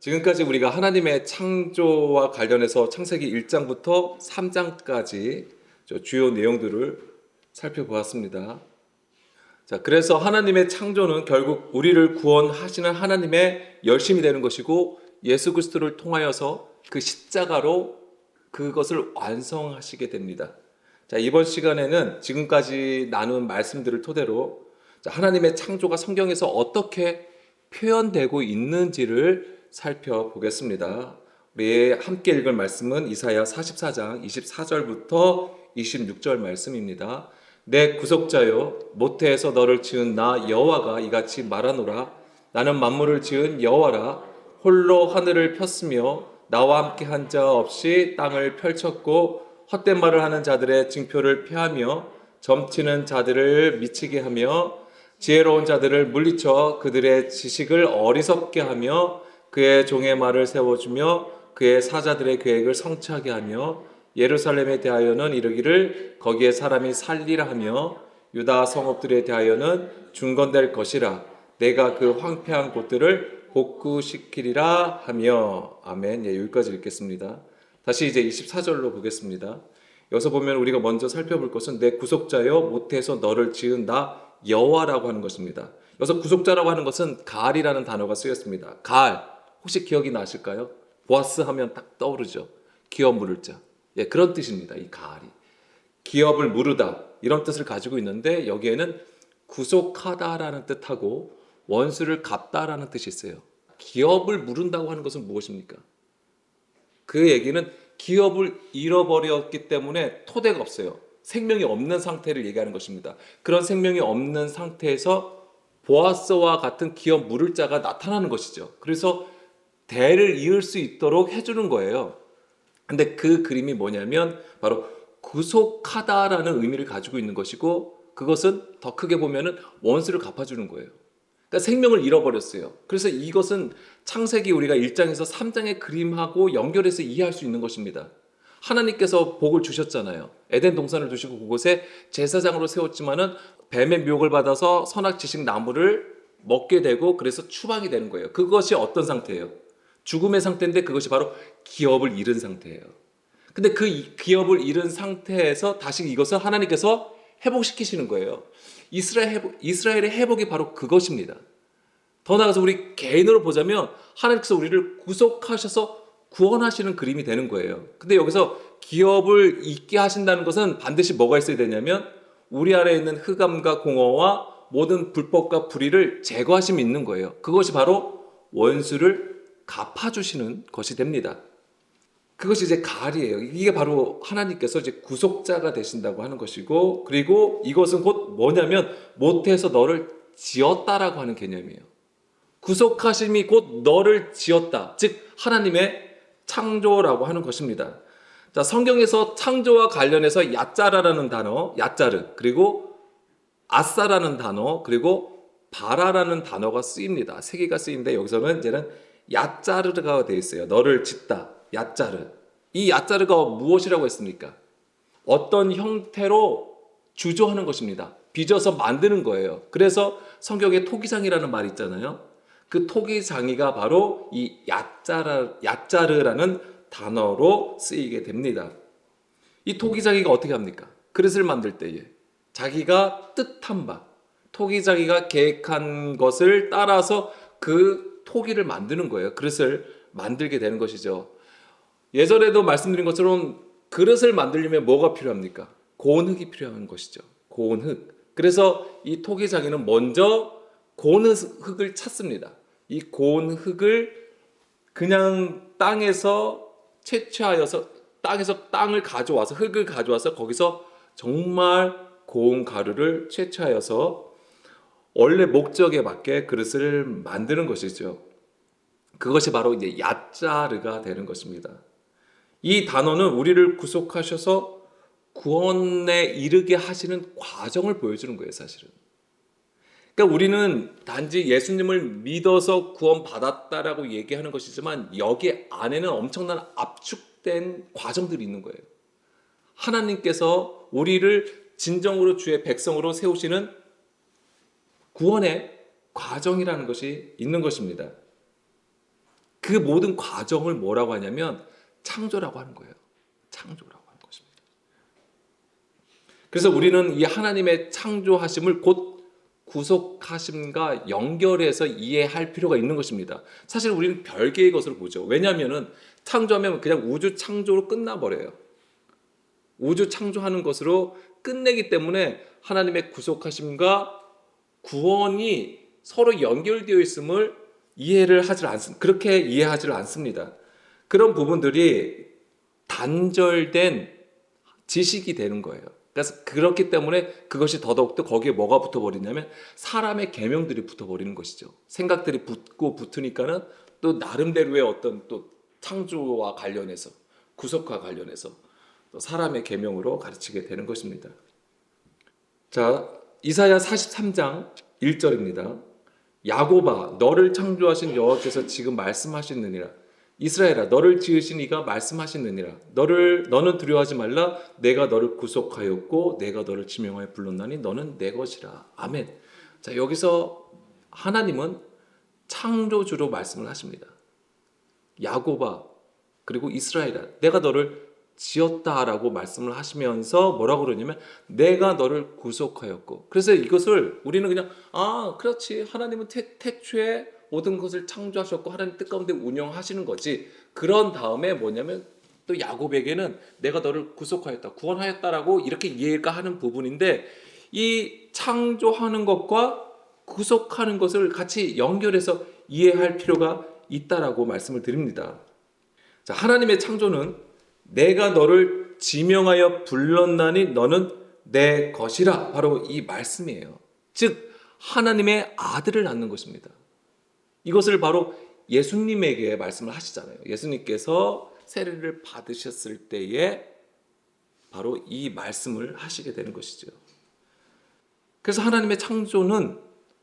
지금까지 우리가 하나님의 창조와 관련해서 창세기 1장부터 3장까지 주요 내용들을 살펴보았습니다. 자, 그래서 하나님의 창조는 결국 우리를 구원하시는 하나님의 열심이 되는 것이고 예수 그리스도를 통하여서 그 십자가로 그것을 완성하시게 됩니다. 자, 이번 시간에는 지금까지 나눈 말씀들을 토대로 하나님의 창조가 성경에서 어떻게 표현되고 있는지를 살펴보겠습니다. 우리 함께 읽을 말씀은 이사야 44장 24절부터 26절 말씀입니다. 내 구속자여, 모태에서 너를 지은 나 여호와가 이같이 말하노라. 나는 만물을 지은 여호와라. 홀로 하늘을 폈으며 나와 함께 한 자 없이 땅을 펼쳤고 헛된 말을 하는 자들의 징표를 폐하며 점치는 자들을 미치게 하며 지혜로운 자들을 물리쳐 그들의 지식을 어리석게 하며 그의 종의 말을 세워주며 그의 사자들의 계획을 성취하게 하며 예루살렘에 대하여는 이르기를 거기에 사람이 살리라 하며 유다 성읍들에 대하여는 중건될 것이라. 내가 그 황폐한 곳들을 복구시키리라 하며. 아멘. 여기까지 읽겠습니다. 다시 이제 24절로 보겠습니다. 여기서 보면 우리가 먼저 살펴볼 것은 내 구속자여, 모태에서 너를 지은 나 여호와라고 하는 것입니다. 여기서 구속자라고 하는 것은 가알이라는 단어가 쓰였습니다. 가알 혹시 기억이 나실까요? 보아스 하면 딱 떠오르죠. 기업 물을 자. 그런 뜻입니다. 이 가알이 기업을 무르다 이런 뜻을 가지고 있는데 여기에는 구속하다라는 뜻하고 원수를 갚다라는 뜻이 있어요. 기업을 무른다고 하는 것은 무엇입니까? 그 얘기는 기업을 잃어버렸기 때문에 토대가 없어요. 생명이 없는 상태를 얘기하는 것입니다. 그런 생명이 없는 상태에서 보아스와 같은 기업 물을 자가 나타나는 것이죠. 그래서 대를 이을 수 있도록 해주는 거예요. 근데 그 그림이 뭐냐면 바로 구속하다라는 의미를 가지고 있는 것이고 그것은 더 크게 보면은 원수를 갚아주는 거예요. 그러니까 생명을 잃어버렸어요. 그래서 이것은 창세기 우리가 1장에서 3장의 그림하고 연결해서 이해할 수 있는 것입니다. 하나님께서 복을 주셨잖아요. 에덴 동산을 두시고 그곳에 제사장으로 세웠지만은 뱀의 미혹을 받아서 선악지식 나무를 먹게 되고 그래서 추방이 되는 거예요. 그것이 어떤 상태예요? 죽음의 상태인데 그것이 바로 기업을 잃은 상태예요. 근데 그 기업을 잃은 상태에서 다시 이것을 하나님께서 회복시키시는 거예요. 이스라엘의 회복이 바로 그것입니다. 더 나아가서 우리 개인으로 보자면 하나님께서 우리를 구속하셔서 구원하시는 그림이 되는 거예요. 근데 여기서 기업을 잊게 하신다는 것은 반드시 뭐가 있어야 되냐면 우리 안에 있는 흑암과 공허와 모든 불법과 불의를 제거하심이 있는 거예요. 그것이 바로 원수를 갚아주시는 것이 됩니다. 그것이 이제 가알이에요. 이게 바로 하나님께서 이제 구속자가 되신다고 하는 것이고, 그리고 이것은 곧 뭐냐면 모태에서 너를 지었다라고 하는 개념이에요. 구속하심이 곧 너를 지었다, 즉 하나님의 창조라고 하는 것입니다. 자, 성경에서 창조와 관련해서 야짜라라는 단어, 야짜르, 그리고 아싸라는 단어, 그리고 바라라는 단어가 쓰입니다. 세 개가 쓰이는데 여기서는 이제는 야짜르가 되어 있어요. 너를 짓다, 야짜르. 이 야짜르가 무엇이라고 했습니까? 어떤 형태로 주조하는 것입니다. 빚어서 만드는 거예요. 그래서 성경에 토기장이라는 말이 있잖아요. 그 토기장이가 바로 이 야짜르라는 단어로 쓰이게 됩니다. 이 토기장이가 어떻게 합니까? 그릇을 만들 때에 자기가 뜻한 바, 토기장이가 계획한 것을 따라서 그 토기를 만드는 거예요. 그릇을 만들게 되는 것이죠. 예전에도 말씀드린 것처럼 그릇을 만들려면 뭐가 필요합니까? 고운 흙이 필요한 것이죠. 고운 흙. 그래서 이 토기장이는 먼저 고운 흙을 찾습니다. 이 고운 흙을 그냥 땅에서 채취하여서 땅에서 땅을 가져와서 흙을 가져와서 거기서 정말 고운 가루를 채취하여서 원래 목적에 맞게 그릇을 만드는 것이죠. 그것이 바로 이제 야짜르가 되는 것입니다. 이 단어는 우리를 구속하셔서 구원에 이르게 하시는 과정을 보여주는 거예요, 사실은. 그러니까 우리는 단지 예수님을 믿어서 구원받았다라고 얘기하는 것이지만 여기 안에는 엄청난 압축된 과정들이 있는 거예요. 하나님께서 우리를 진정으로 주의 백성으로 세우시는 구원의 과정이라는 것이 있는 것입니다. 그 모든 과정을 뭐라고 하냐면 창조라고 하는 거예요. 창조라고 하는 것입니다. 그래서 우리는 이 하나님의 창조하심을 곧 구속하심과 연결해서 이해할 필요가 있는 것입니다. 사실 우리는 별개의 것으로 보죠. 왜냐하면 창조하면 그냥 우주 창조로 끝나버려요. 우주 창조하는 것으로 끝내기 때문에 하나님의 구속하심과 구원이 서로 연결되어 있음을 그렇게 이해하지를 않습니다. 그런 부분들이 단절된 지식이 되는 거예요. 그래서 그렇기 때문에 그것이 더더욱더 거기에 뭐가 붙어버리냐면 사람의 계명들이 붙어버리는 것이죠. 생각들이 붙으니까는 또 나름대로의 어떤 또 창조와 관련해서 구속과 관련해서 또 사람의 계명으로 가르치게 되는 것입니다. 자, 이사야 43장 1절입니다. 야곱아, 너를 창조하신 여호와께서 지금 말씀하시느니라. 이스라엘아, 너를 지으신 이가 말씀하시느니라. 너는 두려워하지 말라. 내가 너를 구속하였고 내가 너를 지명하여 불렀나니 너는 내 것이라. 아멘. 자, 여기서 하나님은 창조주로 말씀을 하십니다. 야곱아, 그리고 이스라엘아, 내가 너를 지었다라고 말씀을 하시면서 뭐라고 그러냐면 내가 너를 구속하였고. 그래서 이것을 우리는 그냥 그렇지, 하나님은 태초에 모든 것을 창조하셨고 하나님 뜻 가운데 운영하시는 거지. 그런 다음에 뭐냐면 또 야곱에게는 내가 너를 구속하였다, 구원하였다라고 이렇게 이해가 하는 부분인데, 이 창조하는 것과 구속하는 것을 같이 연결해서 이해할 필요가 있다라고 말씀을 드립니다. 자, 하나님의 창조는 내가 너를 지명하여 불렀나니 너는 내 것이라, 바로 이 말씀이에요. 즉 하나님의 아들을 낳는 것입니다. 이것을 바로 예수님에게 말씀을 하시잖아요. 예수님께서 세례를 받으셨을 때에 바로 이 말씀을 하시게 되는 것이죠. 그래서 하나님의 창조는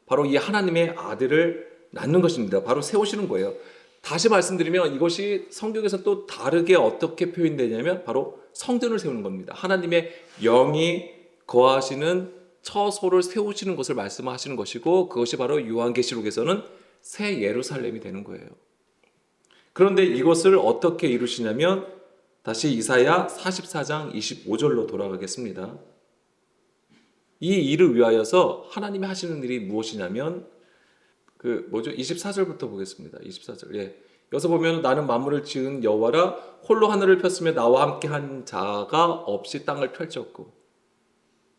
바로 이 하나님의 아들을 낳는 것입니다. 바로 세우시는 거예요. 다시 말씀드리면 이것이 성경에서 또 다르게 어떻게 표현되냐면 바로 성전을 세우는 겁니다. 하나님의 영이 거하시는 처소를 세우시는 것을 말씀하시는 것이고, 그것이 바로 요한계시록에서는 새 예루살렘이 되는 거예요. 그런데 이것을 어떻게 이루시냐면 다시 이사야 44장 25절로 돌아가겠습니다. 이 일을 위하여서 하나님이 하시는 일이 무엇이냐면 24절부터 보겠습니다. 24절. 예. 여기서 보면 나는 만물을 지은 여호와라, 홀로 하늘을 폈으며 나와 함께 한 자가 없이 땅을 펼쳤고.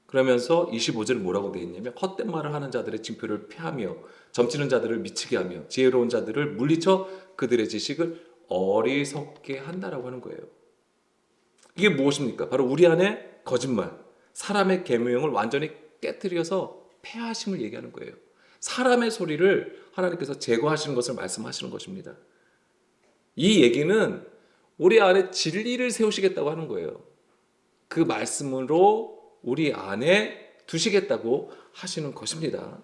그러면서 25절은 뭐라고 되어 있냐면 헛된 말을 하는 자들의 징표를 폐하며 점치는 자들을 미치게 하며 지혜로운 자들을 물리쳐 그들의 지식을 어리석게 한다라고 하는 거예요. 이게 무엇입니까? 바로 우리 안에 거짓말, 사람의 계명을 완전히 깨뜨려서 폐하심을 얘기하는 거예요. 사람의 소리를 하나님께서 제거하시는 것을 말씀하시는 것입니다. 이 얘기는 우리 안에 진리를 세우시겠다고 하는 거예요. 그 말씀으로 우리 안에 두시겠다고 하시는 것입니다.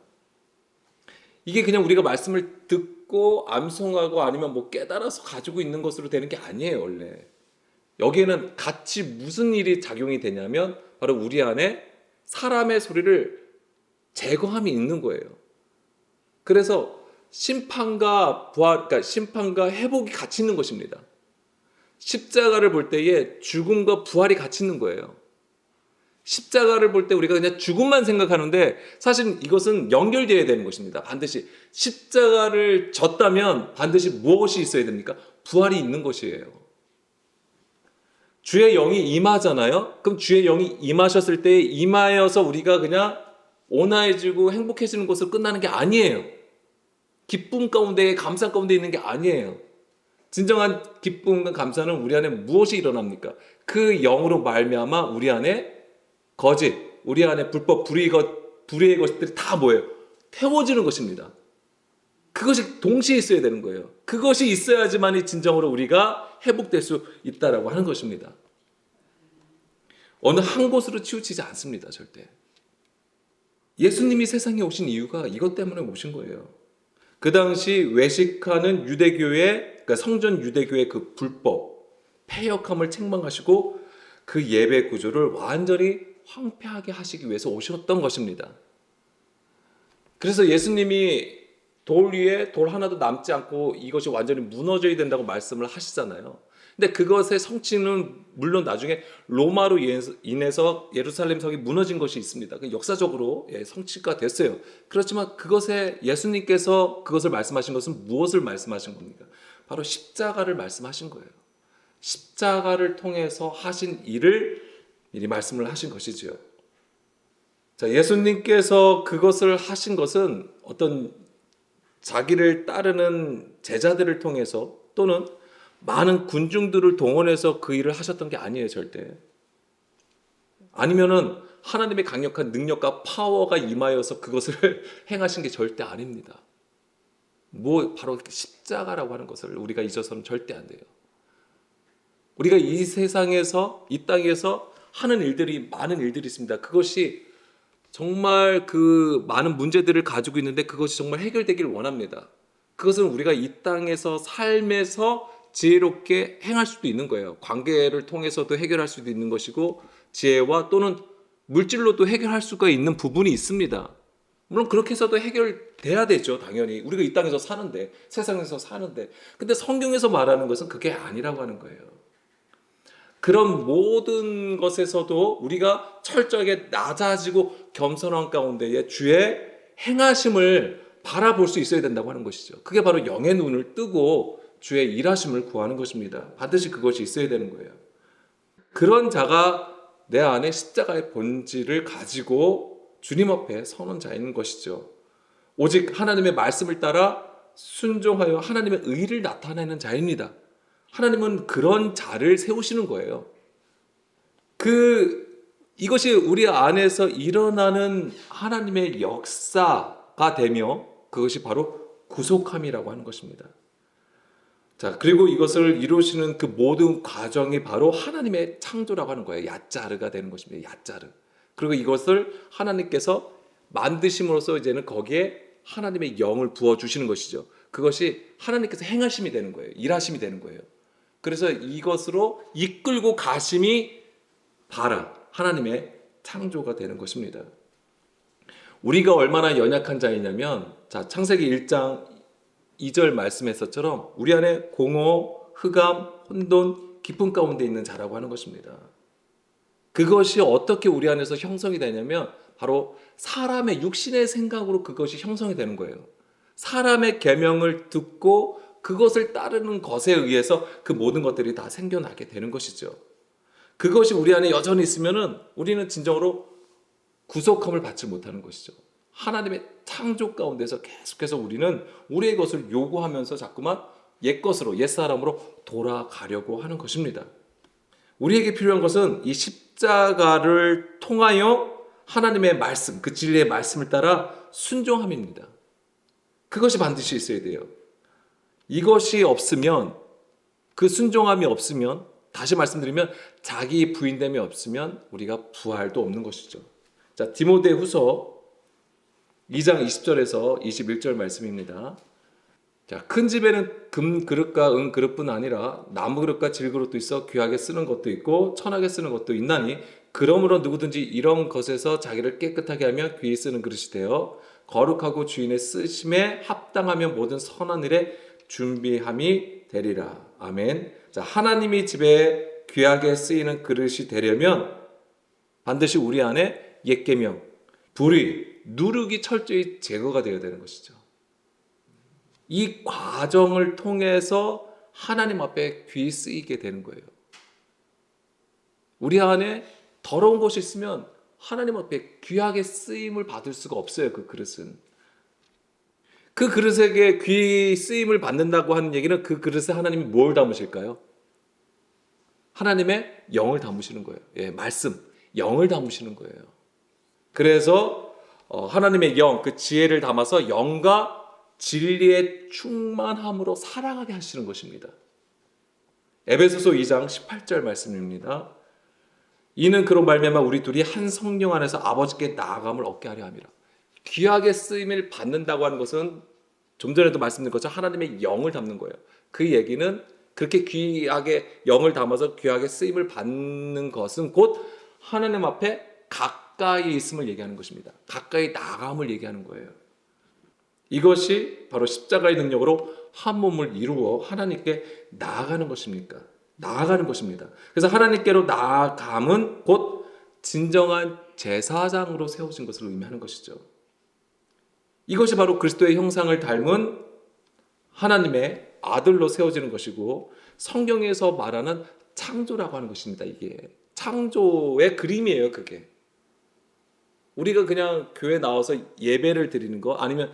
이게 그냥 우리가 말씀을 듣고 암송하고 아니면 깨달아서 가지고 있는 것으로 되는 게 아니에요, 원래. 여기에는 같이 무슨 일이 작용이 되냐면 바로 우리 안에 사람의 소리를 제거함이 있는 거예요. 그래서 심판과 부활, 그러니까 심판과 회복이 같이 있는 것입니다. 십자가를 볼 때에 죽음과 부활이 같이 있는 거예요. 십자가를 볼 때 우리가 그냥 죽음만 생각하는데 사실 이것은 연결되어야 되는 것입니다. 반드시 십자가를 졌다면 반드시 무엇이 있어야 됩니까? 부활이 있는 것이에요. 주의 영이 임하잖아요. 그럼 주의 영이 임하셨을 때 임하여서 우리가 그냥 온화해지고 행복해지는 것으로 끝나는 게 아니에요. 기쁨 가운데, 감사 가운데 있는 게 아니에요. 진정한 기쁨과 감사는 우리 안에 무엇이 일어납니까? 그 영으로 말미암아 우리 안에 거짓, 우리 안에 불법, 불의의 것들이 다 뭐예요? 태워지는 것입니다. 그것이 동시에 있어야 되는 거예요. 그것이 있어야지만이 진정으로 우리가 회복될 수 있다라고 하는 것입니다. 어느 한 곳으로 치우치지 않습니다, 절대. 예수님이 세상에 오신 이유가 이것 때문에 오신 거예요. 그 당시 외식하는 유대교의, 그러니까 성전 유대교의 그 불법, 패역함을 책망하시고 그 예배 구조를 완전히 황폐하게 하시기 위해서 오셨던 것입니다. 그래서 예수님이 돌 위에 돌 하나도 남지 않고 이것이 완전히 무너져야 된다고 말씀을 하시잖아요. 근데 그것의 성취는 물론 나중에 로마로 인해서 예루살렘 성이 무너진 것이 있습니다. 역사적으로 성취가 됐어요. 그렇지만 그것에 예수님께서 그것을 말씀하신 것은 무엇을 말씀하신 겁니까? 바로 십자가를 말씀하신 거예요. 십자가를 통해서 하신 일을 미리 말씀을 하신 것이지요. 자, 예수님께서 그것을 하신 것은 어떤 자기를 따르는 제자들을 통해서 또는 많은 군중들을 동원해서 그 일을 하셨던 게 아니에요, 절대. 아니면은 하나님의 강력한 능력과 파워가 임하여서 그것을 행하신 게 절대 아닙니다. 바로 십자가라고 하는 것을 우리가 잊어서는 절대 안 돼요. 우리가 이 세상에서, 이 땅에서 하는 일들이, 많은 일들이 있습니다. 그것이 정말 그 많은 문제들을 가지고 있는데 그것이 정말 해결되기를 원합니다. 그것은 우리가 이 땅에서 삶에서 지혜롭게 행할 수도 있는 거예요. 관계를 통해서도 해결할 수도 있는 것이고 지혜와 또는 물질로도 해결할 수가 있는 부분이 있습니다. 물론 그렇게 해서도 해결돼야 되죠. 당연히 우리가 이 땅에서 사는데, 세상에서 사는데. 근데 성경에서 말하는 것은 그게 아니라고 하는 거예요. 그런 모든 것에서도 우리가 철저하게 낮아지고 겸손한 가운데에 주의 행하심을 바라볼 수 있어야 된다고 하는 것이죠. 그게 바로 영의 눈을 뜨고 주의 일하심을 구하는 것입니다. 반드시 그것이 있어야 되는 거예요. 그런 자가 내 안에 십자가의 본질을 가지고 주님 앞에 서는 자인 것이죠. 오직 하나님의 말씀을 따라 순종하여 하나님의 의를 나타내는 자입니다. 하나님은 그런 자를 세우시는 거예요. 이것이 우리 안에서 일어나는 하나님의 역사가 되며 그것이 바로 구속함이라고 하는 것입니다. 자, 그리고 이것을 이루시는 그 모든 과정이 바로 하나님의 창조라고 하는 거예요. 야짜르가 되는 것입니다. 야짜르. 그리고 이것을 하나님께서 만드심으로써 이제는 거기에 하나님의 영을 부어주시는 것이죠. 그것이 하나님께서 행하심이 되는 거예요. 일하심이 되는 거예요. 그래서 이것으로 이끌고 가심이 바라 하나님의 창조가 되는 것입니다. 우리가 얼마나 연약한 자이냐면, 자, 창세기 1장 2절 말씀했었처럼 우리 안에 공허, 흑암, 혼돈, 깊은 가운데 있는 자라고 하는 것입니다. 그것이 어떻게 우리 안에서 형성이 되냐면 바로 사람의 육신의 생각으로 그것이 형성이 되는 거예요. 사람의 계명을 듣고 그것을 따르는 것에 의해서 그 모든 것들이 다 생겨나게 되는 것이죠. 그것이 우리 안에 여전히 있으면은 우리는 진정으로 구속함을 받지 못하는 것이죠. 하나님의 창조 가운데서 계속해서 우리는 우리의 것을 요구하면서 자꾸만 옛것으로, 옛사람으로 돌아가려고 하는 것입니다. 우리에게 필요한 것은 이 십자가를 통하여 하나님의 말씀, 그 진리의 말씀을 따라 순종함입니다. 그것이 반드시 있어야 돼요. 이것이 없으면, 그 순종함이 없으면, 다시 말씀드리면 자기 부인됨이 없으면 우리가 부활도 없는 것이죠. 자, 디모데후서 2장 20절에서 21절 말씀입니다. 자, 큰 집에는 금 그릇과 은 그릇뿐 아니라 나무 그릇과 질 그릇도 있어 귀하게 쓰는 것도 있고 천하게 쓰는 것도 있나니 그러므로 누구든지 이런 것에서 자기를 깨끗하게 하며 귀히 쓰는 그릇이 되어 거룩하고 주인의 쓰심에 합당하며 모든 선한 일에 준비함이 되리라. 아멘. 자, 하나님이 집에 귀하게 쓰이는 그릇이 되려면 반드시 우리 안에 옛 계명, 불의, 누룩이 철저히 제거가 되어야 되는 것이죠. 이 과정을 통해서 하나님 앞에 귀히 쓰이게 되는 거예요. 우리 안에 더러운 것이 있으면 하나님 앞에 귀하게 쓰임을 받을 수가 없어요. 그 그릇은. 그 그릇에게 귀히 쓰임을 받는다고 하는 얘기는 그 그릇에 하나님이 뭘 담으실까요? 하나님의 영을 담으시는 거예요. 예, 말씀, 영을 담으시는 거예요. 그래서 하나님의 영, 그 지혜를 담아서 영과 진리의 충만함으로 살아가게 하시는 것입니다. 에베소서 2장 18절 말씀입니다. 이는 그로 말미암아 우리 둘이 한 성령 안에서 아버지께 나아감을 얻게 하려 함이라. 귀하게 쓰임을 받는다고 하는 것은 좀 전에도 말씀드린 것처럼 하나님의 영을 담는 거예요. 그 얘기는 그렇게 귀하게 영을 담아서 귀하게 쓰임을 받는 것은 곧 하나님 앞에 가까이 있음을 얘기하는 것입니다. 가까이 나감을 얘기하는 거예요. 이것이 바로 십자가의 능력으로 한 몸을 이루어 하나님께 나아가는 것입니까? 나아가는 것입니다. 그래서 하나님께로 나아감은 곧 진정한 제사장으로 세워진 것을 의미하는 것이죠. 이것이 바로 그리스도의 형상을 닮은 하나님의 아들로 세워지는 것이고 성경에서 말하는 창조라고 하는 것입니다. 이게 창조의 그림이에요. 그게 우리가 그냥 교회 나와서 예배를 드리는 거 아니면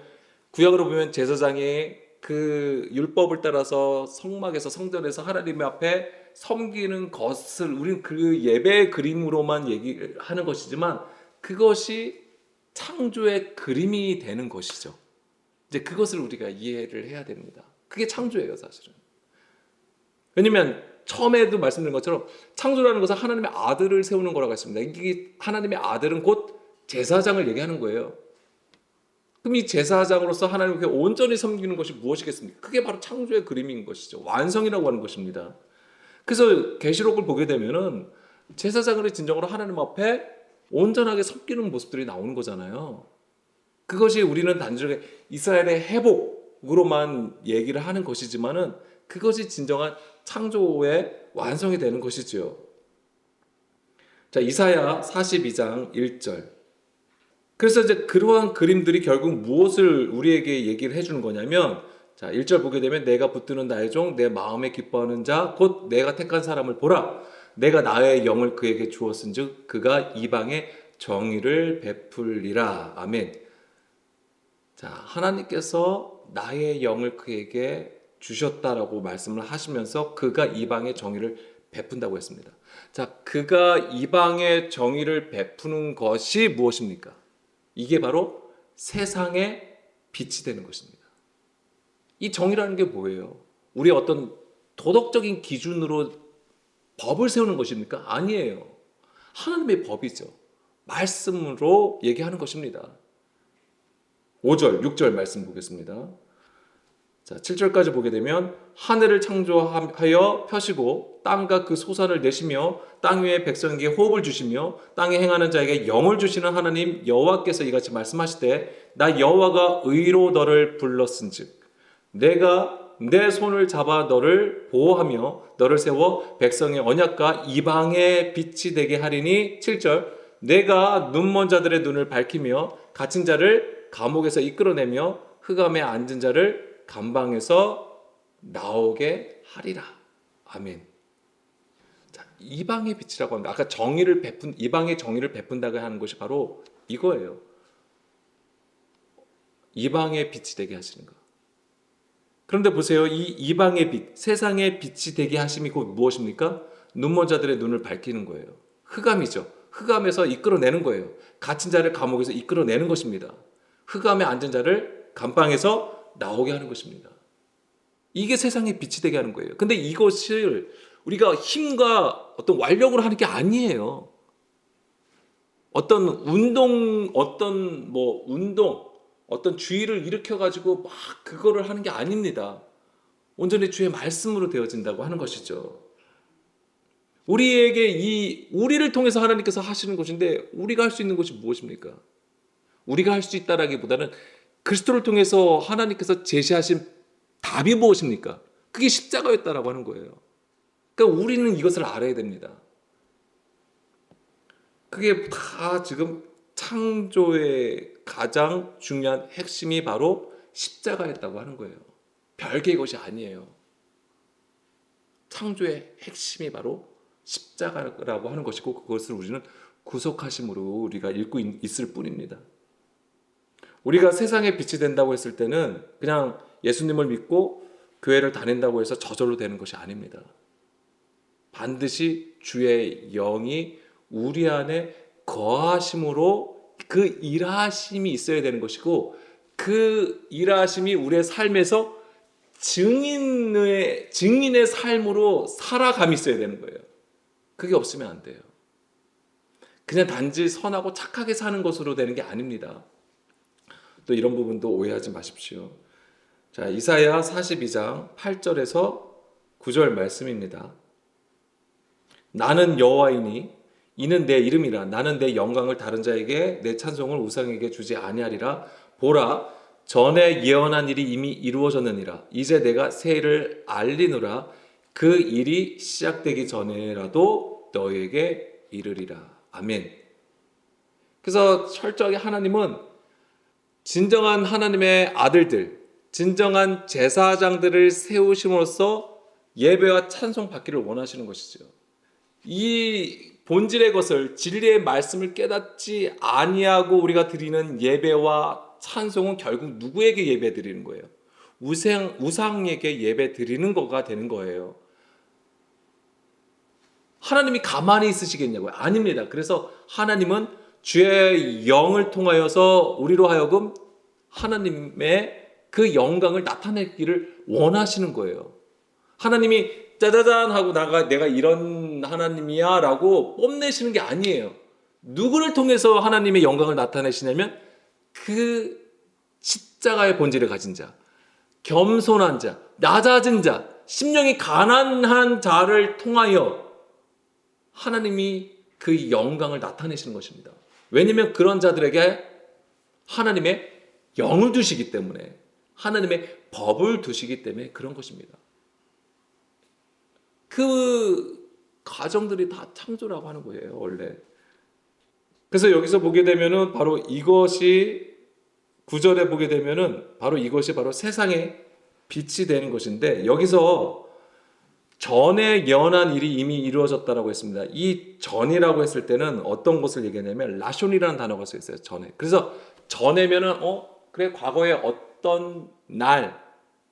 구약으로 보면 제사장이 그 율법을 따라서 성막에서 성전에서 하나님 앞에 섬기는 것을 우리는 그 예배의 그림으로만 얘기하는 것이지만 그것이 창조의 그림이 되는 것이죠. 이제 그것을 우리가 이해를 해야 됩니다. 그게 창조예요, 사실은. 왜냐면 처음에도 말씀드린 것처럼 창조라는 것은 하나님의 아들을 세우는 거라고 했습니다. 이게 하나님의 아들은 곧 제사장을 얘기하는 거예요. 그럼 이 제사장으로서 하나님께 온전히 섬기는 것이 무엇이겠습니까? 그게 바로 창조의 그림인 것이죠. 완성이라고 하는 것입니다. 그래서 계시록을 보게 되면은 제사장을 진정으로 하나님 앞에 온전하게 섬기는 모습들이 나오는 거잖아요. 그것이 우리는 단순하게 이스라엘의 회복으로만 얘기를 하는 것이지만은 그것이 진정한 창조의 완성이 되는 것이죠. 자, 이사야 42장 1절. 그래서 이제 그러한 그림들이 결국 무엇을 우리에게 얘기를 해주는 거냐면, 자, 1절 보게 되면 내가 붙드는 나의 종, 내 마음에 기뻐하는 자, 곧 내가 택한 사람을 보라. 내가 나의 영을 그에게 주었은즉 그가 이방의 정의를 베풀리라. 아멘. 자, 하나님께서 나의 영을 그에게 주셨다라고 말씀을 하시면서 그가 이방의 정의를 베푼다고 했습니다. 자, 그가 이방의 정의를 베푸는 것이 무엇입니까? 이게 바로 세상의 빛이 되는 것입니다. 이 정의라는 게 뭐예요? 우리의 어떤 도덕적인 기준으로 법을 세우는 것입니까? 아니에요. 하나님의 법이죠. 말씀으로 얘기하는 것입니다. 5절, 6절 말씀 보겠습니다. 자, 7절까지 보게 되면 하늘을 창조하여 펴시고 땅과 그 소산을 내시며 땅 위에 백성에게 호흡을 주시며 땅에 행하는 자에게 영을 주시는 하나님 여호와께서 이같이 말씀하시되 나 여호와가 의로 너를 불렀은즉 내가 내 손을 잡아 너를 보호하며 너를 세워 백성의 언약과 이방의 빛이 되게 하리니 7절 내가 눈먼 자들의 눈을 밝히며 갇힌 자를 감옥에서 이끌어내며 흑암에 앉은 자를 감방에서 나오게 하리라. 아멘. 자, 이방의 빛이라고 합니다. 아까 이방의 정의를 베푼다고 하는 것이 바로 이거예요. 이방의 빛이 되게 하시는 것. 그런데 보세요. 이 이방의 빛, 세상의 빛이 되게 하심이 곧 무엇입니까? 눈먼 자들의 눈을 밝히는 거예요. 흑암이죠. 흑암에서 이끌어내는 거예요. 갇힌 자를 감옥에서 이끌어내는 것입니다. 흑암에 앉은 자를 감방에서 나오게 하는 것입니다. 이게 세상의 빛이 되게 하는 거예요. 근데 이것을 우리가 힘과 어떤 완력으로 하는 게 아니에요. 어떤 운동, 어떤 주의를 일으켜가지고 막 그거를 하는 게 아닙니다. 온전히 주의 말씀으로 되어진다고 하는 것이죠. 우리를 통해서 하나님께서 하시는 것인데 우리가 할 수 있는 것이 무엇입니까? 우리가 할 수 있다라기보다는 그리스도를 통해서 하나님께서 제시하신 답이 무엇입니까? 그게 십자가였다라고 하는 거예요. 그러니까 우리는 이것을 알아야 됩니다. 그게 다 지금 창조의 가장 중요한 핵심이 바로 십자가였다고 하는 거예요. 별개의 것이 아니에요. 창조의 핵심이 바로 십자가라고 하는 것이고 그것을 우리는 구속하심으로 우리가 읽고 있을 뿐입니다. 우리가 세상에 빛이 된다고 했을 때는 그냥 예수님을 믿고 교회를 다닌다고 해서 저절로 되는 것이 아닙니다. 반드시 주의 영이 우리 안에 거하심으로 그 일하심이 있어야 되는 것이고 그 일하심이 우리의 삶에서 증인의 삶으로 살아감이 있어야 되는 거예요. 그게 없으면 안 돼요. 그냥 단지 선하고 착하게 사는 것으로 되는 게 아닙니다. 또 이런 부분도 오해하지 마십시오. 자, 이사야 42장 8절에서 9절 말씀입니다. 나는 여호와이니 이는 내 이름이라 나는 내 영광을 다른 자에게 내 찬송을 우상에게 주지 아니하리라. 보라 전에 예언한 일이 이미 이루어졌느니라. 이제 내가 새 일을 알리노라. 그 일이 시작되기 전에라도 너에게 이르리라. 아멘. 그래서 철저하게 하나님은 진정한 하나님의 아들들, 진정한 제사장들을 세우심으로써 예배와 찬송 받기를 원하시는 것이죠. 이 본질의 것을, 진리의 말씀을 깨닫지 아니하고 우리가 드리는 예배와 찬송은 결국 누구에게 예배 드리는 거예요? 우상에게 예배 드리는 거가 되는 거예요. 하나님이 가만히 있으시겠냐고요? 아닙니다. 그래서 하나님은 주의 영을 통하여서 우리로 하여금 하나님의 그 영광을 나타내기를 원하시는 거예요. 하나님이 짜자잔 하고 내가 이런 하나님이야 라고 뽐내시는 게 아니에요. 누구를 통해서 하나님의 영광을 나타내시냐면 그 십자가의 본질을 가진 자, 겸손한 자, 낮아진 자, 심령이 가난한 자를 통하여 하나님이 그 영광을 나타내시는 것입니다. 왜냐하면 그런 자들에게 하나님의 영을 두시기 때문에, 하나님의 법을 두시기 때문에 그런 것입니다. 그 가정들이 다 창조라고 하는 거예요, 원래. 그래서 여기서 보게 되면은 바로 이것이 9절에 보게 되면은 바로 이것이 바로 세상의 빛이 되는 것인데, 여기서 전에 예언한 일이 이미 이루어졌다라고 했습니다. 이 전이라고 했을 때는 어떤 것을 얘기하냐면 라숀이라는 단어가 써 있어요. 전에. 그래서 전에면은 그래 과거에 어떤 날,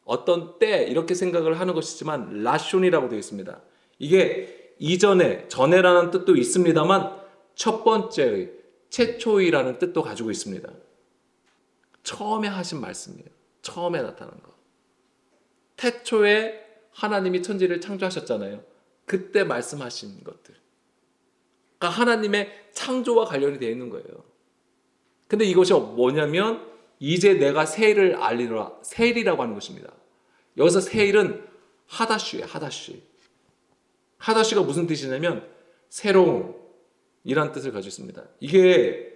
어떤 때 이렇게 생각을 하는 것이지만 라숀이라고 되어 있습니다. 이게 이전에, 전에라는 뜻도 있습니다만 첫 번째의, 최초이라는 뜻도 가지고 있습니다. 처음에 하신 말씀이에요. 처음에 나타난 거. 태초에 하나님이 천지를 창조하셨잖아요. 그때 말씀하신 것들. 그러니까 하나님의 창조와 관련이 되어 있는 거예요. 근데 이것이 뭐냐면 이제 내가 새 일을 알리노라. 새 일이라고 하는 것입니다. 여기서 새 일은 하다슈예요. 하다슈. 하다슈가 무슨 뜻이냐면 새로운 이란 뜻을 가지고 있습니다. 이게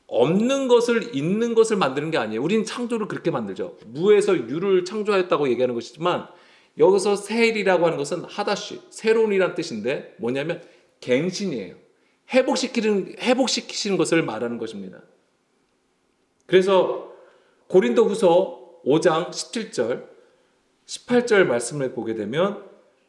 없는 것을 있는 것을 만드는 게 아니에요. 우리는 창조를 그렇게 만들죠. 무에서 유를 창조하였다고 얘기하는 것이지만 여기서 새 일이라고 하는 것은 하다슈, 새로운이란 뜻인데 뭐냐면 갱신이에요. 회복시키시는 것을 말하는 것입니다. 그래서 고린도후서 5장 17절, 18절 말씀을 보게 되면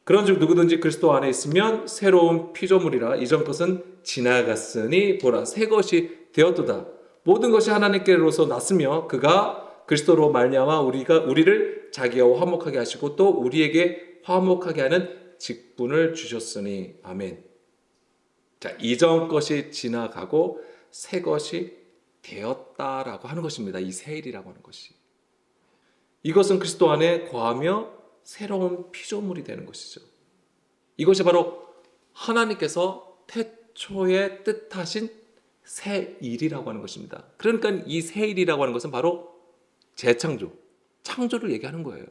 그런즉 누구든지 그리스도 안에 있으면 새로운 피조물이라 이전 것은 지나갔으니 보라 새 것이 되었도다. 모든 것이 하나님께로서 났으며 그가 그리스도로 말미암아 우리를 자기와 화목하게 하시고 또 우리에게 화목하게 하는 직분을 주셨으니 아멘. 자, 이전 것이 지나가고 새 것이 되었다라고 하는 것입니다. 이 새 일이라고 하는 것이. 이것은 그리스도 안에 거하며 새로운 피조물이 되는 것이죠. 이것이 바로 하나님께서 태초에 뜻하신 새 일이라고 하는 것입니다. 그러니까 이 새 일이라고 하는 것은 바로 재창조, 창조를 얘기하는 거예요.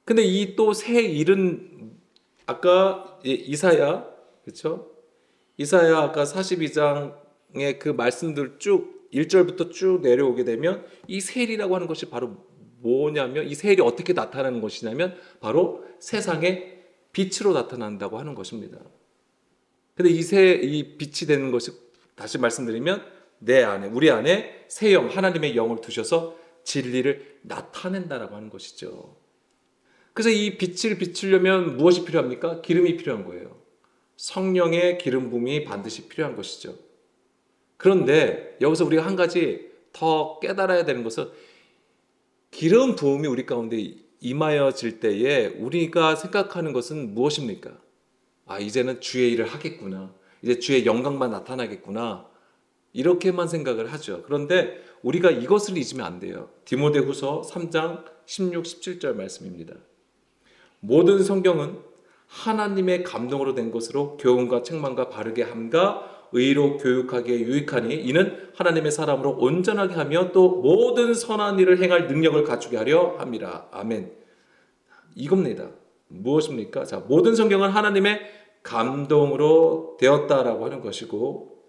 근데 이 또 새 일은 아까 이사야, 그렇죠? 이사야 아까 42장의 그 말씀들 쭉 1절부터 쭉 내려오게 되면 이 새 일이라고 하는 것이 바로 뭐냐면 이 새 일이 어떻게 나타나는 것이냐면 바로 세상의 빛으로 나타난다고 하는 것입니다. 근데 이 빛이 되는 것이 다시 말씀드리면 우리 안에 새 영, 하나님의 영을 두셔서 진리를 나타낸다라고 하는 것이죠. 그래서 이 빛을 비추려면 무엇이 필요합니까? 기름이 필요한 거예요. 성령의 기름 부음이 반드시 필요한 것이죠. 그런데 여기서 우리가 한 가지 더 깨달아야 되는 것은 기름 부음이 우리 가운데 임하여질 때에 우리가 생각하는 것은 무엇입니까? 이제는 주의 일을 하겠구나. 이제 주의 영광만 나타나겠구나. 이렇게만 생각을 하죠. 그런데 우리가 이것을 잊으면 안 돼요. 디모데후서 3장 16, 17절 말씀입니다. 모든 성경은 하나님의 감동으로 된 것으로 교훈과 책망과 바르게 함과 의로 교육하기에 유익하니 이는 하나님의 사람으로 온전하게 하며 또 모든 선한 일을 행할 능력을 갖추게 하려 함이라. 아멘. 이겁니다. 무엇입니까? 자, 모든 성경은 하나님의 감동으로 되었다라고 하는 것이고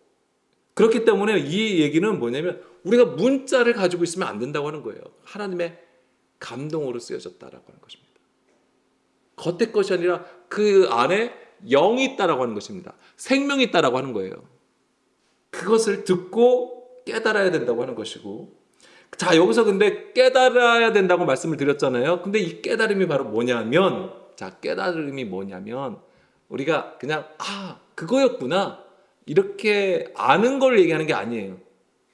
그렇기 때문에 이 얘기는 뭐냐면 우리가 문자를 가지고 있으면 안 된다고 하는 거예요. 하나님의 감동으로 쓰여졌다라고 하는 것입니다. 겉의 것이 아니라 그 안에 영이 있다라고 하는 것입니다. 생명이 있다라고 하는 거예요. 그것을 듣고 깨달아야 된다고 하는 것이고, 자, 여기서 근데 깨달아야 된다고 말씀을 드렸잖아요. 근데 이 깨달음이 바로 뭐냐면, 자, 깨달음이 뭐냐면 우리가 그냥 그거였구나 이렇게 아는 걸 얘기하는 게 아니에요.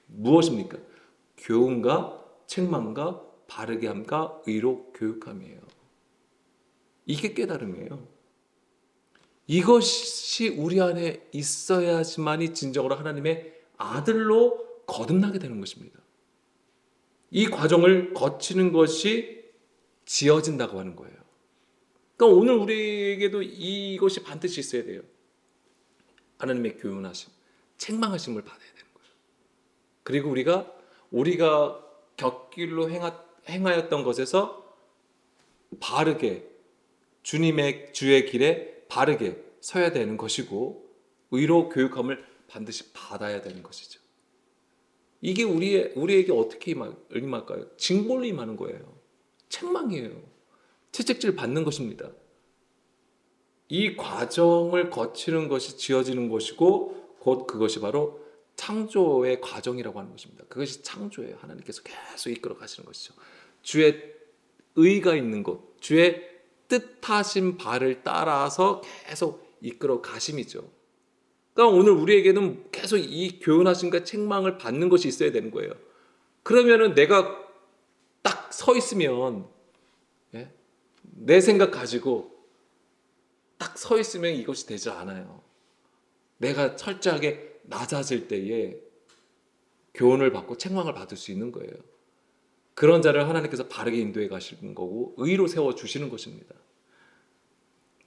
무엇입니까? 교훈과 책망과 바르게 함과 의로 교육함이에요. 이게 깨달음이에요. 이것이 우리 안에 있어야지만이 진정으로 하나님의 아들로 거듭나게 되는 것입니다. 이 과정을 거치는 것이 지어진다고 하는 거예요. 그러니까 오늘 우리에게도 이것이 반드시 있어야 돼요. 하나님의 교훈하심, 책망하심을 받아야 되는 거예요. 그리고 우리가 곁길로 행하였던 것에서 바르게 주의 길에 바르게 서야 되는 것이고, 의로 교육함을 반드시 받아야 되는 것이죠. 이게 우리에게 어떻게 임할까요? 징벌로 임하는 거예요. 책망이에요. 채찍질 받는 것입니다. 이 과정을 거치는 것이 지어지는 것이고, 곧 그것이 바로 창조의 과정이라고 하는 것입니다. 그것이 창조예요. 하나님께서 계속 이끌어 가시는 것이죠. 주의 의가 있는 곳, 주의 뜻하신 바를 따라서 계속 이끌어 가심이죠. 그러니까 오늘 우리에게는 계속 이 교훈하심과 책망을 받는 것이 있어야 되는 거예요. 그러면은 내가 딱 서 있으면, 내 생각 가지고 딱 서 있으면 이것이 되지 않아요. 내가 철저하게 낮아질 때에 교훈을 받고 책망을 받을 수 있는 거예요. 그런 자를 하나님께서 바르게 인도해 가시는 거고 의로 세워 주시는 것입니다.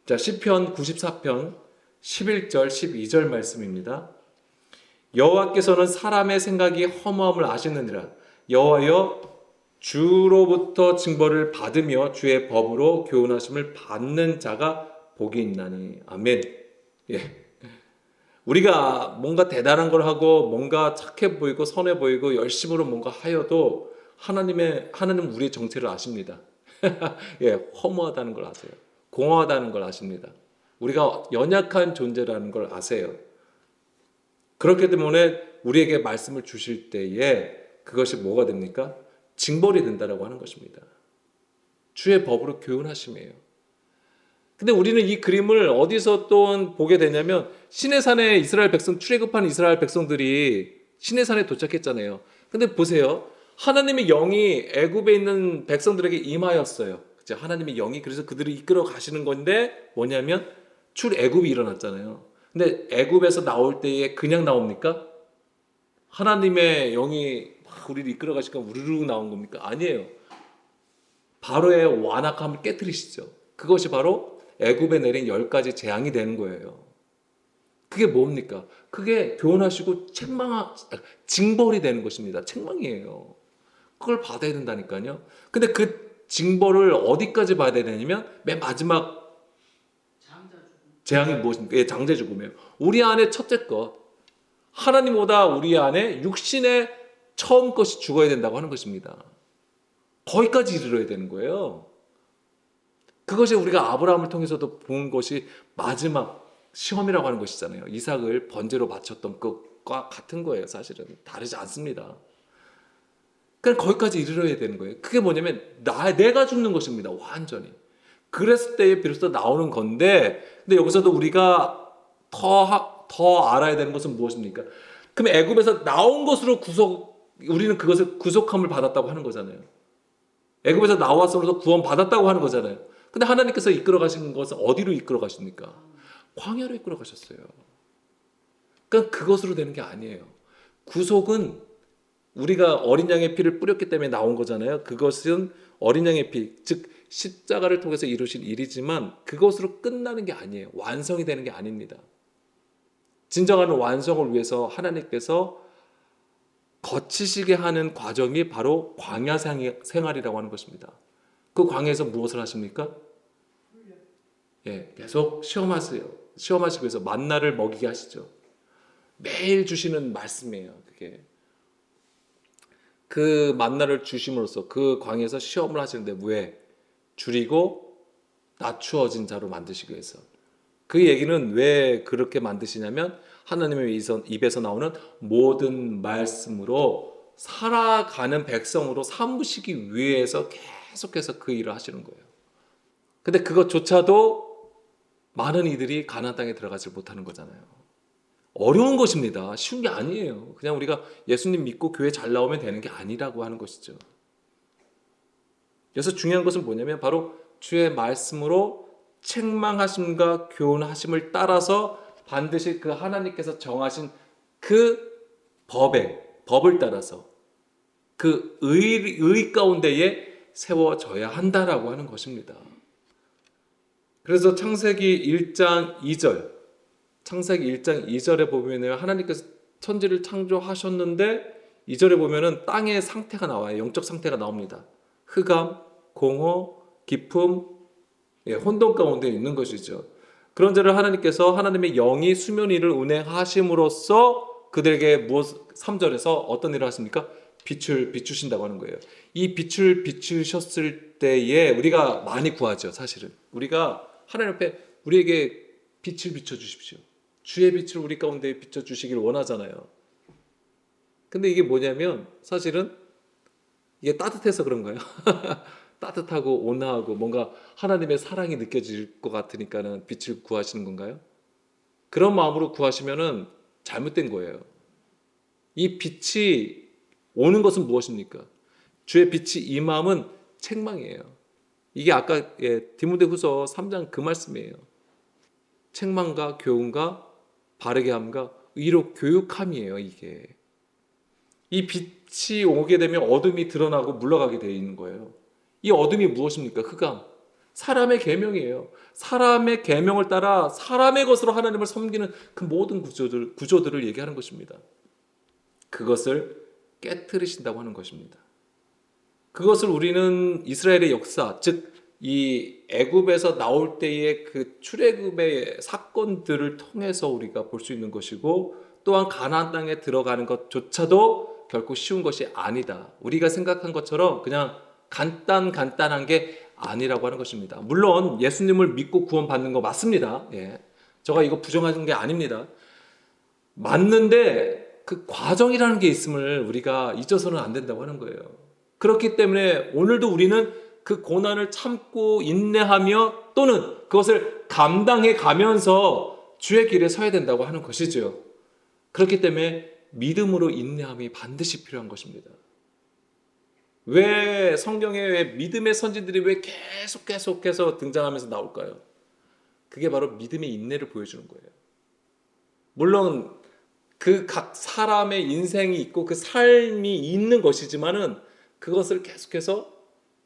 자, 시편 94편 11절 12절 말씀입니다. 여호와께서는 사람의 생각이 허무함을 아시느니라. 여호와여, 주로부터 징벌을 받으며 주의 법으로 교훈하심을 받는 자가 복이 있나니. 아멘. 예. 우리가 뭔가 대단한 걸 하고 뭔가 착해 보이고 선해 보이고 열심으로 뭔가 하여도 하나님은 우리의 정체를 아십니다. 예, 허무하다는 걸 아세요. 공허하다는 걸 아십니다. 우리가 연약한 존재라는 걸 아세요. 그렇기 때문에 우리에게 말씀을 주실 때에 그것이 뭐가 됩니까? 징벌이 된다라고 하는 것입니다. 주의 법으로 교훈하심이에요. 근데 우리는 이 그림을 어디서 또 보게 되냐면 시내산에 출애굽한 이스라엘 백성들이 시내산에 도착했잖아요. 근데 보세요. 하나님의 영이 애굽에 있는 백성들에게 임하였어요. 그죠? 하나님의 영이 그래서 그들을 이끌어 가시는 건데 뭐냐면 출애굽이 일어났잖아요. 근데 애굽에서 나올 때에 그냥 나옵니까? 하나님의 영이 막 우리를 이끌어 가시니까 우르르 나온 겁니까? 아니에요. 바로의 완악함을 깨뜨리시죠. 그것이 바로 애굽에 내린 10가지 재앙이 되는 거예요. 그게 뭡니까? 그게 교훈하시고 징벌이 되는 것입니다. 책망이에요. 그걸 받아야 된다니까요. 근데 그 징벌을 어디까지 받아야 되냐면 맨 마지막 재앙이 무엇입니까? 예, 장자 죽음이에요. 우리 안에 첫째 것, 하나님보다 우리 안에 육신의 처음 것이 죽어야 된다고 하는 것입니다. 거기까지 이르러야 되는 거예요. 그것이 우리가 아브라함을 통해서도 본 것이 마지막 시험이라고 하는 것이잖아요. 이삭을 번제로 바쳤던 것과 같은 거예요. 사실은 다르지 않습니다. 그러니까 거기까지 이르러야 되는 거예요. 그게 뭐냐면 내가 죽는 것입니다. 완전히. 그랬을 때에 비로소 나오는 건데, 근데 여기서도 우리가 더 알아야 되는 것은 무엇입니까? 그럼 애굽에서 나온 것으로 우리는 그것을 구속함을 받았다고 하는 거잖아요. 애굽에서 나왔으로서 구원 받았다고 하는 거잖아요. 근데 하나님께서 이끌어 가신 것은 어디로 이끌어 가십니까? 광야로 이끌어 가셨어요. 그러니까 그것으로 되는 게 아니에요. 구속은 우리가 어린 양의 피를 뿌렸기 때문에 나온 거잖아요. 그것은 어린 양의 피, 즉 십자가를 통해서 이루신 일이지만 그것으로 끝나는 게 아니에요. 완성이 되는 게 아닙니다. 진정한 완성을 위해서 하나님께서 거치시게 하는 과정이 바로 광야 생활이라고 하는 것입니다. 그 광야에서 무엇을 하십니까? 예, 계속 시험하시기 위해서 만나를 먹이게 하시죠. 매일 주시는 말씀이에요. 그게 그 만나를 주심으로써 그 광야에서 시험을 하시는데 왜? 줄이고 낮추어진 자로 만드시기 위해서. 그 얘기는 왜 그렇게 만드시냐면 하나님의 입에서 나오는 모든 말씀으로 살아가는 백성으로 삼으시기 위해서 계속해서 그 일을 하시는 거예요. 근데 그것조차도 많은 이들이 가나안 땅에 들어가지 못하는 거잖아요. 어려운 것입니다. 쉬운 게 아니에요. 그냥 우리가 예수님 믿고 교회 잘 나오면 되는 게 아니라고 하는 것이죠. 그래서 중요한 것은 뭐냐면 바로 주의 말씀으로 책망하심과 교훈하심을 따라서 반드시 그 하나님께서 정하신 그 법을 따라서 그 의 가운데에 세워져야 한다라고 하는 것입니다. 그래서 창세기 1장 2절 창세기 1장 2절에 보면 하나님께서 천지를 창조하셨는데 2절에 보면 땅의 상태가 나와요. 영적 상태가 나옵니다. 흑암, 공허, 기품, 혼돈 가운데 있는 것이죠. 그런 자를 하나님께서 하나님의 영이 수면 위를 운행하심으로써 그들에게 3절에서 어떤 일을 하십니까? 빛을 비추신다고 하는 거예요. 이 빛을 비추셨을 때에 우리가 많이 구하죠. 사실은 우리가 하나님 앞에 우리에게 빛을 비춰주십시오. 주의 빛을 우리 가운데 비춰주시길 원하잖아요. 근데 이게 뭐냐면 사실은 이게 따뜻해서 그런가요? 따뜻하고 온화하고 뭔가 하나님의 사랑이 느껴질 것 같으니까는 빛을 구하시는 건가요? 그런 마음으로 구하시면은 잘못된 거예요. 이 빛이 오는 것은 무엇입니까? 주의 빛이 임함은 책망이에요. 이게 아까 디모데후서 3장 그 말씀이에요. 책망과 교훈과 바르게 함과 의로 교육함이에요. 이게 이 빛이 오게 되면 어둠이 드러나고 물러가게 되어 있는 거예요. 이 어둠이 무엇입니까? 흑암. 사람의 계명이에요. 사람의 계명을 따라 사람의 것으로 하나님을 섬기는 그 모든 구조들을 얘기하는 것입니다. 그것을 깨트리신다고 하는 것입니다. 그것을 우리는 이스라엘의 역사, 즉 이 애굽에서 나올 때의 그 출애굽의 사건들을 통해서 우리가 볼 수 있는 것이고 또한 가나안 땅에 들어가는 것조차도 결코 쉬운 것이 아니다. 우리가 생각한 것처럼 그냥 간단한 게 아니라고 하는 것입니다. 물론 예수님을 믿고 구원받는 거 맞습니다. 제가 이거 부정하는 게 아닙니다. 맞는데 그 과정이라는 게 있음을 우리가 잊어서는 안 된다고 하는 거예요. 그렇기 때문에 오늘도 우리는 그 고난을 참고 인내하며 또는 그것을 감당해 가면서 주의 길에 서야 된다고 하는 것이죠. 그렇기 때문에 믿음으로 인내함이 반드시 필요한 것입니다. 왜 성경에 왜 믿음의 선지들이 왜 계속해서 등장하면서 나올까요? 그게 바로 믿음의 인내를 보여주는 거예요. 물론 그 각 사람의 인생이 있고 그 삶이 있는 것이지만은 그것을 계속해서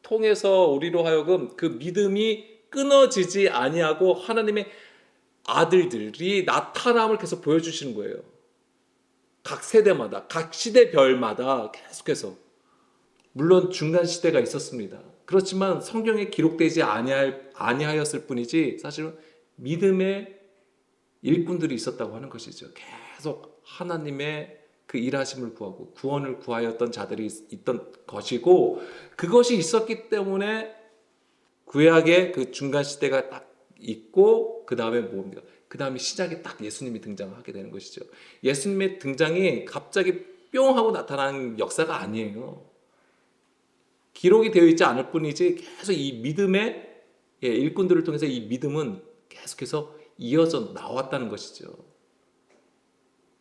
통해서 우리로 하여금 그 믿음이 끊어지지 아니하고 하나님의 아들들이 나타남을 계속 보여주시는 거예요. 각 세대마다, 각 시대별마다 계속해서. 물론 중간 시대가 있었습니다. 그렇지만 성경에 기록되지 아니하였을 뿐이지 사실은 믿음의 일꾼들이 있었다고 하는 것이죠. 계속 하나님의 그 일하심을 구하고 구원을 구하였던 자들이 있던 것이고 그것이 있었기 때문에 구약의 그 중간 시대가 딱 있고 그 다음에 뭡니까? 그 다음에 시작에 딱 예수님이 등장하게 되는 것이죠. 예수님의 등장이 갑자기 뿅 하고 나타난 역사가 아니에요. 기록이 되어 있지 않을 뿐이지 계속 이 믿음의 일꾼들을 통해서 이 믿음은 계속해서 이어져 나왔다는 것이죠.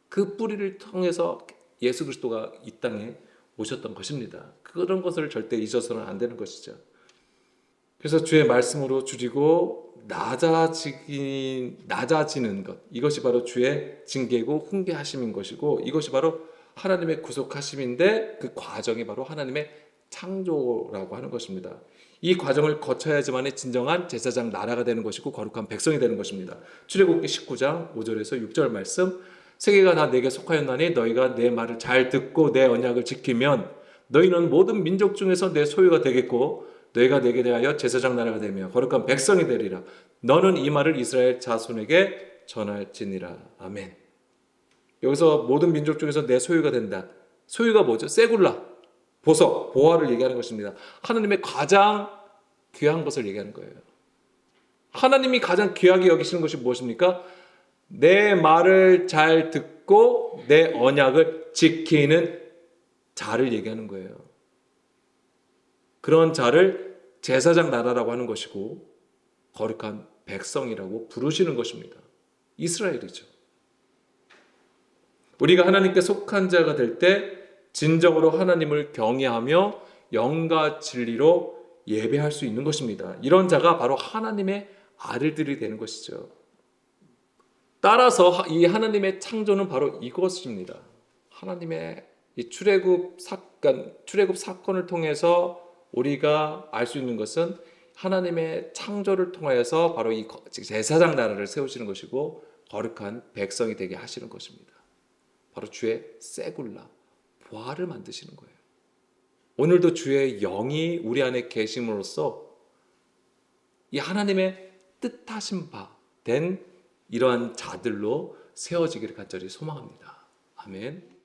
그 뿌리를 통해서 예수 그리스도가 이 땅에 오셨던 것입니다. 그런 것을 절대 잊어서는 안 되는 것이죠. 그래서 주의 말씀으로 줄이고 낮아지는 것, 이것이 바로 주의 징계고 훈계하심인 것이고 이것이 바로 하나님의 구속하심인데 그 과정이 바로 하나님의 창조라고 하는 것입니다. 이 과정을 거쳐야지만 진정한 제사장 나라가 되는 것이고 거룩한 백성이 되는 것입니다. 출애굽기 19장 5절에서 6절 말씀, 세계가 다 내게 속하였나니 너희가 내 말을 잘 듣고 내 언약을 지키면 너희는 모든 민족 중에서 내 소유가 되겠고 너희가 내게 대하여 제사장 나라가 되며 거룩한 백성이 되리라. 너는 이 말을 이스라엘 자손에게 전할지니라. 아멘. 여기서 모든 민족 중에서 내 소유가 된다. 소유가 뭐죠? 세굴라, 보석, 보화를 얘기하는 것입니다. 하나님의 가장 귀한 것을 얘기하는 거예요. 하나님이 가장 귀하게 여기시는 것이 무엇입니까? 내 말을 잘 듣고 내 언약을 지키는 자를 얘기하는 거예요. 그런 자를 제사장 나라라고 하는 것이고 거룩한 백성이라고 부르시는 것입니다. 이스라엘이죠. 우리가 하나님께 속한 자가 될 때 진정으로 하나님을 경외하며 영과 진리로 예배할 수 있는 것입니다. 이런 자가 바로 하나님의 아들들이 되는 것이죠. 따라서 이 하나님의 창조는 바로 이것입니다. 하나님의 이 출애굽 사건을 통해서 우리가 알 수 있는 것은 하나님의 창조를 통하여서 바로 이 제사장 나라를 세우시는 것이고 거룩한 백성이 되게 하시는 것입니다. 바로 주의 세굴라, 보화를 만드시는 거예요. 오늘도 주의 영이 우리 안에 계심으로써 이 하나님의 뜻하신 바 된 이러한 자들로 세워지기를 간절히 소망합니다. 아멘.